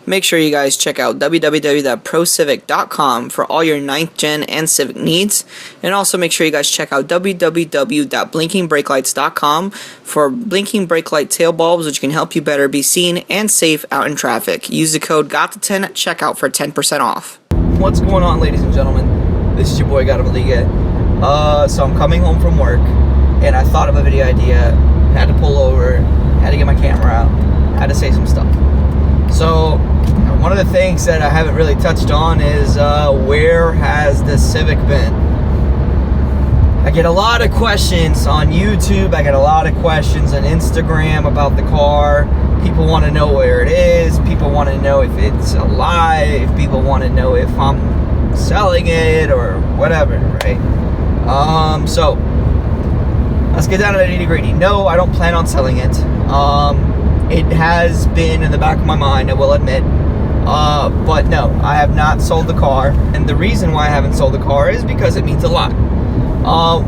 make sure you guys check out www.procivic.com for all your 9th gen and Civic needs. And also make sure you guys check out www.blinkingbrakelights.com for blinking brake light tail bulbs, which can help you better be seen and safe out in traffic. Use the code GOT10 at checkout for 10% off. What's going on, ladies and gentlemen? This is your boy Gotamaliga. So I'm coming home from work, and I thought of a video idea. Had to pull over, had to get my camera out, had to say some stuff. So one of the things that I haven't really touched on is where has the Civic been? I get a lot of questions on YouTube. I get a lot of questions on Instagram about the car. People want to know where it is. People want to know if it's alive. People want to know if I'm selling it or whatever, right? So let's get down to the nitty-gritty. No, I don't plan on selling it. It has been in the back of my mind, I will admit. But no, I have not sold the car. And the reason why I haven't sold the car is because it means a lot.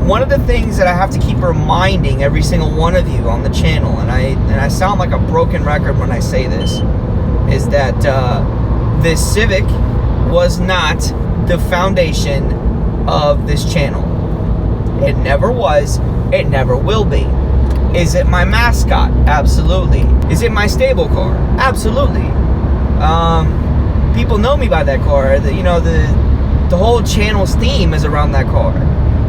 One of the things that I have to keep reminding every single one of you on the channel, and I sound like a broken record when I say this, is that this Civic was not the foundation of this channel. It never was. It never will be. Is it my mascot? Absolutely. Is it my stable car? Absolutely. People know me by that car. The whole channel's theme is around that car.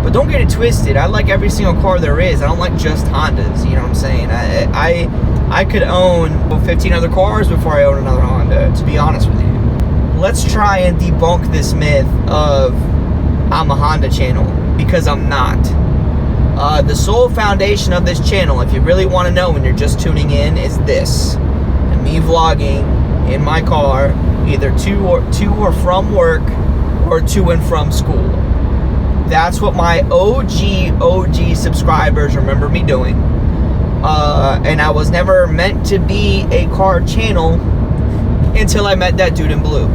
But don't get it twisted. I like every single car there is. I don't like just Hondas. You know what I'm saying? I could own 15 other cars before I own another Honda, to be honest with you. Let's try and debunk this myth of I'm a Honda channel, because I'm not. The sole foundation of this channel, if you really want to know when you're just tuning in, is this. And me vlogging in my car, either to or from work or to and from school. That's what my OG subscribers remember me doing. And I was never meant to be a car channel until I met that dude in blue.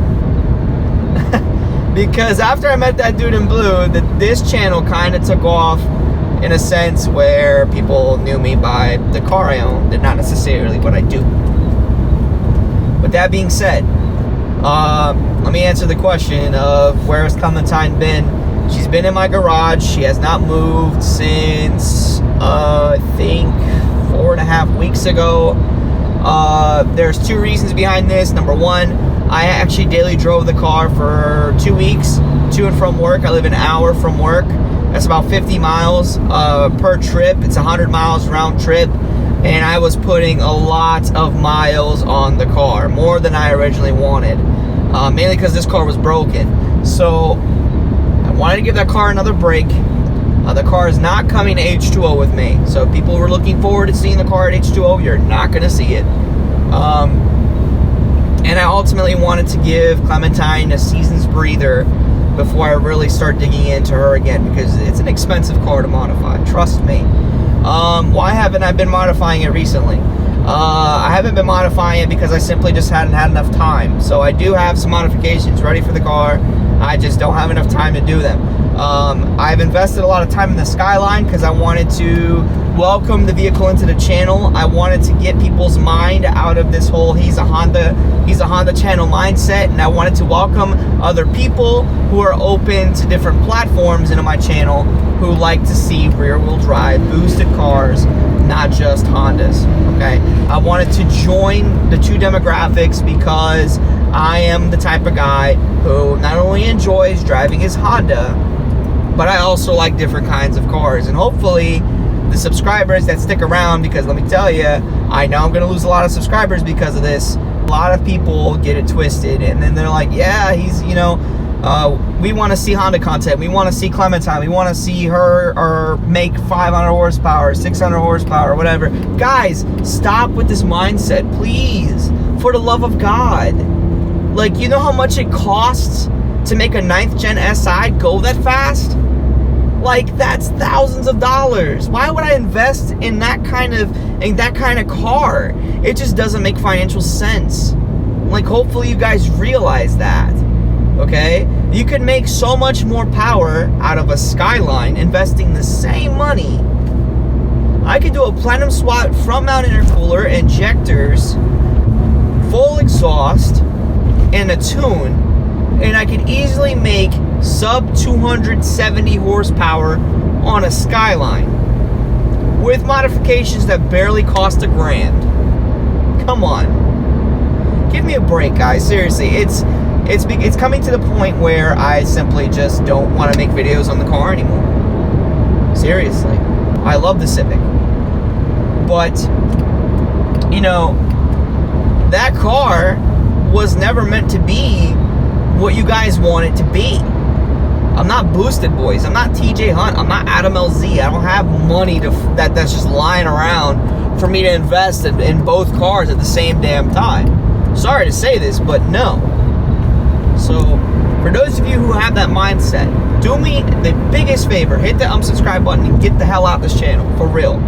Because after I met that dude in blue, this channel kind of took off in a sense where people knew me by the car I owned and not necessarily what I do. With that being said, let me answer the question of where has Clementine been. She's been in my garage. She has not moved since, I think, 4.5 weeks ago. There's two reasons behind this. Number one, I actually daily drove the car for 2 weeks to and from work. I live an hour from work. That's about 50 miles per trip. It's 100 miles round trip. And I was putting a lot of miles on the car, more than I originally wanted. Mainly because this car was broken. So I wanted to give that car another break. The car is not coming to H2O with me. So if people were looking forward to seeing the car at H2O, you're not going to see it. And I ultimately wanted to give Clementine a season's breather before I really start digging into her again, because it's an expensive car to modify, trust me. Why haven't I been modifying it recently? I haven't been modifying it because I simply just hadn't had enough time. So I do have some modifications ready for the car. I just don't have enough time to do them. I've invested a lot of time in the Skyline because I wanted to welcome the vehicle into the channel. I wanted to get people's mind out of this whole he's a Honda channel mindset, and I wanted to welcome other people who are open to different platforms into my channel, who like to see rear-wheel drive boosted cars, not just Hondas. Okay, I wanted to join the two demographics because I am the type of guy who not only enjoys driving his Honda, but I also like different kinds of cars. And hopefully the subscribers that stick around, because let me tell you, I know I'm gonna lose a lot of subscribers because of this. A lot of people get it twisted, and then they're like, yeah, he's, we want to see Honda content, we want to see Clementine, we want to see her or make 500 horsepower, 600 horsepower, whatever. Guys, stop with this mindset, please, for the love of God. Like, you know how much it costs to make a 9th gen SI go that fast? Like, that's thousands of dollars. Why would I invest in that kind of car? It just doesn't make financial sense. Like, hopefully you guys realize that. Okay? You can make so much more power out of a Skyline investing the same money. I could do a platinum swap front mount intercooler, injectors, full exhaust, and a tune, and I could easily make sub 270 horsepower on a Skyline with modifications that barely cost $1,000. Come on, give me a break, guys. Seriously, it's coming to the point where I simply just don't want to make videos on the car anymore. Seriously, I love the Civic, but you know, that car was never meant to be what you guys want it to be. I'm not Boosted Boys. I'm not TJ Hunt. I'm not Adam LZ. I don't have money that's just lying around for me to invest in both cars at the same damn time. Sorry to say this, but no. So, for those of you who have that mindset, do me the biggest favor. Hit the unsubscribe button and get the hell out of this channel. For real.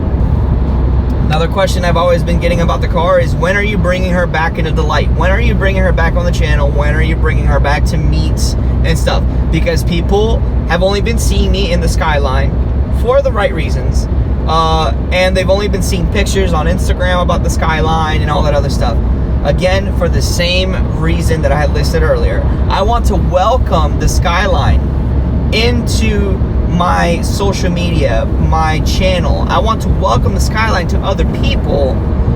Another question I've always been getting about the car is, when are you bringing her back into the light? When are you bringing her back on the channel? When are you bringing her back to meets and stuff? Because people have only been seeing me in the Skyline for the right reasons. And they've only been seeing pictures on Instagram about the Skyline and all that other stuff. Again, for the same reason that I had listed earlier. I want to welcome the Skyline into my social media, my channel. I want to welcome the Skyline to other people,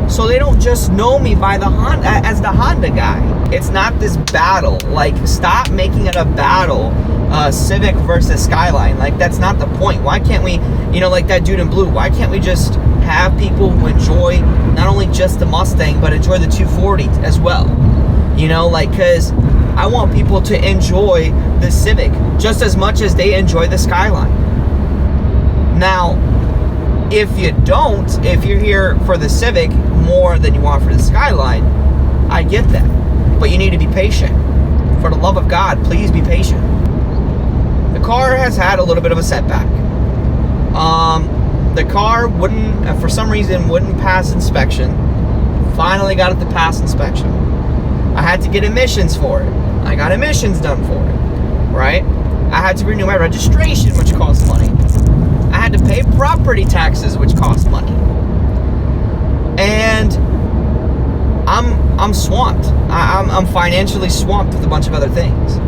so they don't just know me by the Honda as the Honda guy. It's not this battle. Like, stop making it a battle, Civic versus Skyline. Like, that's not the point. Why can't we, you know, like that dude in blue, why can't we just have people who enjoy not only just the Mustang, but enjoy the 240 as well? You know, like, because I want people to enjoy the Civic just as much as they enjoy the Skyline. Now, if you don't, if you're here for the Civic more than you are for the Skyline, I get that. But you need to be patient. For the love of God, please be patient. The car has had a little bit of a setback. The car wouldn't, for some reason, wouldn't pass inspection. Finally got it to pass inspection. I had to get emissions for it. I got emissions done for it, right? I had to renew my registration, which cost money. I had to pay property taxes, which cost money. And I'm swamped. I'm financially swamped with a bunch of other things.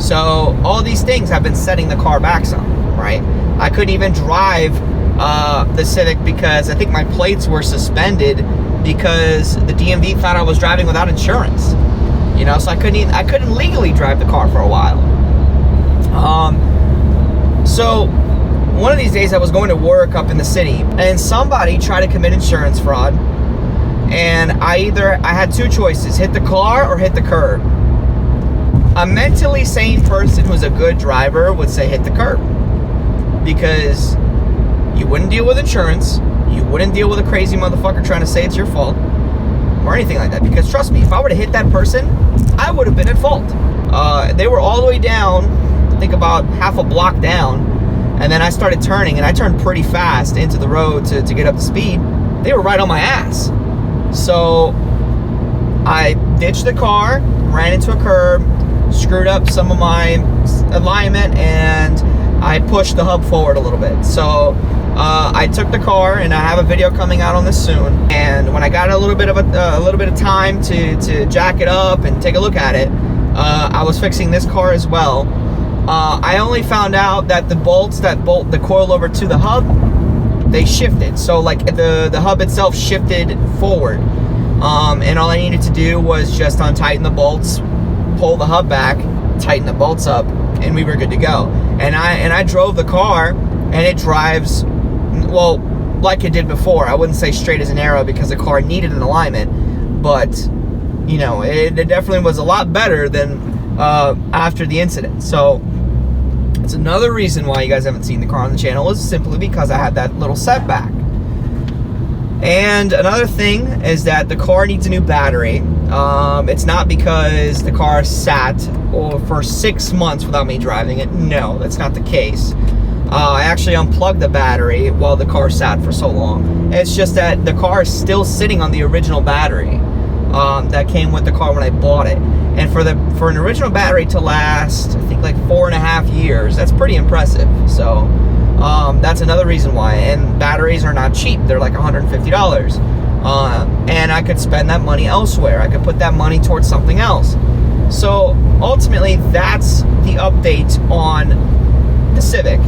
So all these things have been setting the car back some, right? I couldn't even drive the Civic because I think my plates were suspended because the DMV thought I was driving without insurance. You know, so I couldn't legally drive the car for a while. So one of these days I was going to work up in the city, and somebody tried to commit insurance fraud, and I had two choices: hit the car or hit the curb. A mentally sane person who's a good driver would say hit the curb, because you wouldn't deal with insurance, you wouldn't deal with a crazy motherfucker trying to say it's your fault or anything like that. Because trust me, if I were to hit that person, I would have been at fault. They were all the way down, I think about half a block down, and then I started turning, and I turned pretty fast into the road to get up to speed. They were right on my ass. So I ditched the car, ran into a curb, screwed up some of my alignment, and I pushed the hub forward a little bit. So I took the car, and I have a video coming out on this soon. And when I got a little bit of time to jack it up and take a look at it, I was fixing this car as well. I only found out that the bolts that bolt the coil over to the hub, they shifted. So like the hub itself shifted forward, and all I needed to do was just untighten the bolts, pull the hub back, tighten the bolts up, and we were good to go. And I drove the car, and it drives, well, like it did before. I wouldn't say straight as an arrow because the car needed an alignment, but you know, it definitely was a lot better than after the incident. So it's another reason why you guys haven't seen the car on the channel, is simply because I had that little setback. And another thing is that the car needs a new battery. It's not because the car sat for 6 months without me driving it. No, that's not the case. I actually unplugged the battery while the car sat for so long. It's just that the car is still sitting on the original battery that came with the car when I bought it. And for an original battery to last, I think like 4.5 years, that's pretty impressive. So that's another reason why. And batteries are not cheap. They're like $150. And I could spend that money elsewhere. I could put that money towards something else. So ultimately, that's the update on the Civic.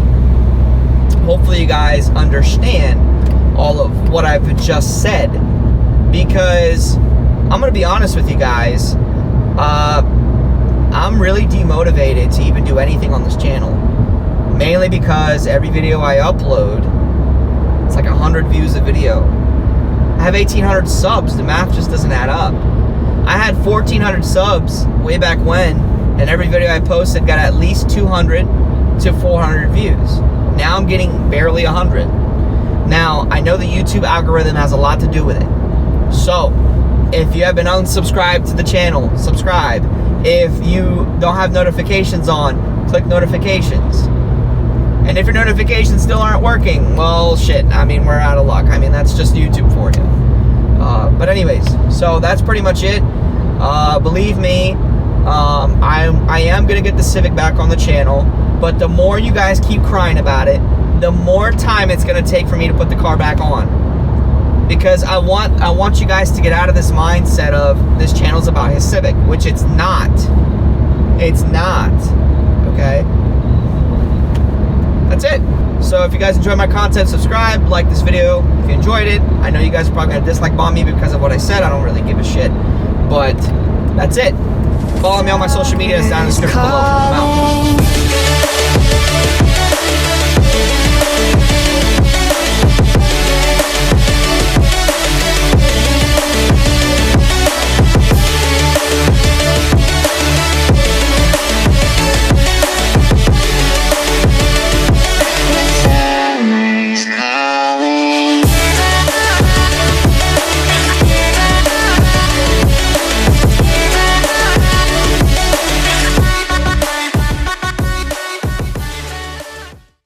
Hopefully you guys understand all of what I've just said, because I'm gonna be honest with you guys, I'm really demotivated to even do anything on this channel, mainly because every video I upload, it's like 100 views a video. I have 1,800 subs. The math just doesn't add up. I had 1,400 subs way back when, and every video I posted got at least 200 to 400 views. Now I'm getting barely 100. Now, I know the YouTube algorithm has a lot to do with it. So, if you have been unsubscribed to the channel, subscribe. If you don't have notifications on, click notifications. And if your notifications still aren't working, well, shit, I mean, we're out of luck. I mean, that's just YouTube for you. But anyways, so that's pretty much it. Believe me, I am going to get the Civic back on the channel, but the more you guys keep crying about it, the more time it's going to take for me to put the car back on. Because I want you guys to get out of this mindset of this channel's about his Civic, which it's not. It's not. Okay? That's it. So if you guys enjoy my content, subscribe, like this video if you enjoyed it. I know you guys are probably going to dislike bomb me because of what I said. I don't really give a shit. But that's it. Follow me on my social media. It's down in the description below. I'm out.